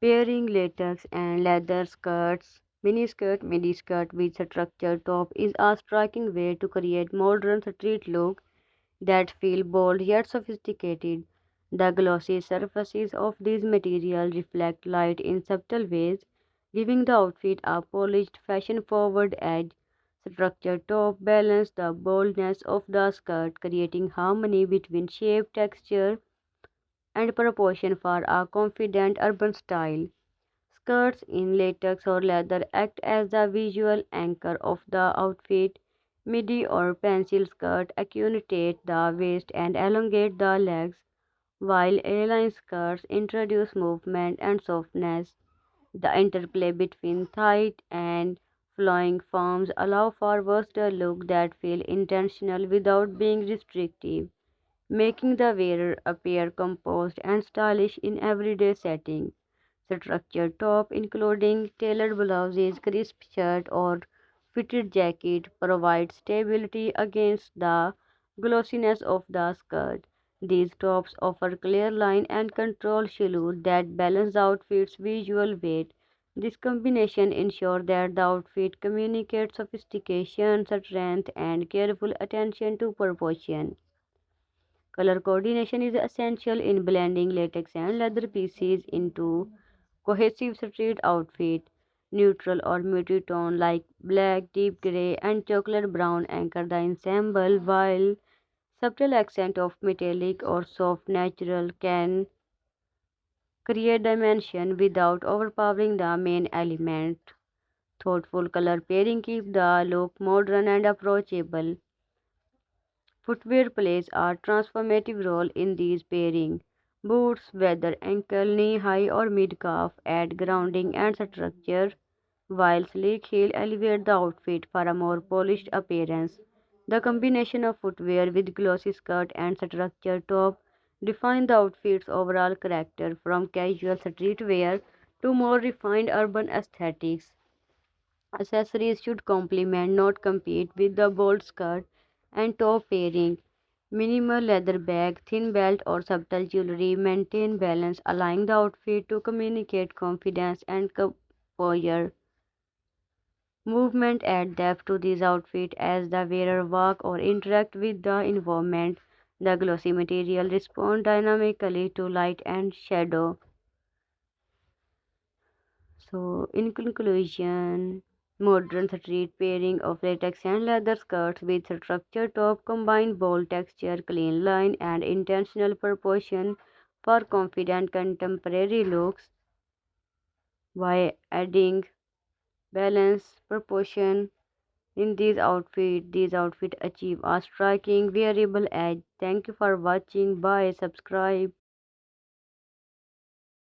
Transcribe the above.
Pairing latex and leather skirts, midi skirt with structured top is a striking way to create modern street look that feel bold yet sophisticated. The glossy surfaces of these materials reflect light in subtle ways, giving the outfit a polished, fashion-forward edge. Structured top balance the boldness of the skirt, creating harmony between shape, texture, and proportion for a confident urban style. Skirts in latex or leather act as the visual anchor of the outfit. Midi or pencil skirt accentuate the waist and elongate the legs, while A-line skirts introduce movement and softness. The interplay between tight and flowing forms allow for versatile look that feel intentional without being restrictive, making the wearer appear composed and stylish in everyday settings. Structured top, including tailored blouses, crisp shirt, or fitted jacket, provide stability against the glossiness of the skirt. These tops offer clear line and control silhouette that balance the outfit's visual weight. This combination ensures that the outfit communicates sophistication, strength, and careful attention to proportion. Color coordination is essential in blending latex and leather pieces into cohesive street outfit. Neutral or muted tone like black, deep gray, and chocolate brown anchor the ensemble, while subtle accent of metallic or soft natural can create dimension without overpowering the main element. Thoughtful color pairing keep the look modern and approachable. Footwear plays a transformative role in these pairing. Boots, whether ankle, knee high, or mid calf, add grounding and structure, while sleek heel elevate the outfit for a more polished appearance. The combination of footwear with glossy skirt and structured top define the outfit's overall character from casual streetwear to more refined urban aesthetics. Accessories should complement, not compete with the bold skirt and top pairing. Minimal leather bag, thin belt, or subtle jewelry maintain balance, allowing the outfit to communicate confidence and composure. Movement add depth to this outfit as the wearer walk or interact with the environment. The glossy material respond dynamically to light and shadow. So, in conclusion, modern street pairing of latex and leather skirts with structured top combine bold texture, clean line, and intentional proportion for confident contemporary looks by adding balance, proportion in these outfits achieve a striking wearable edge. Thank you for watching. Bye. Subscribe.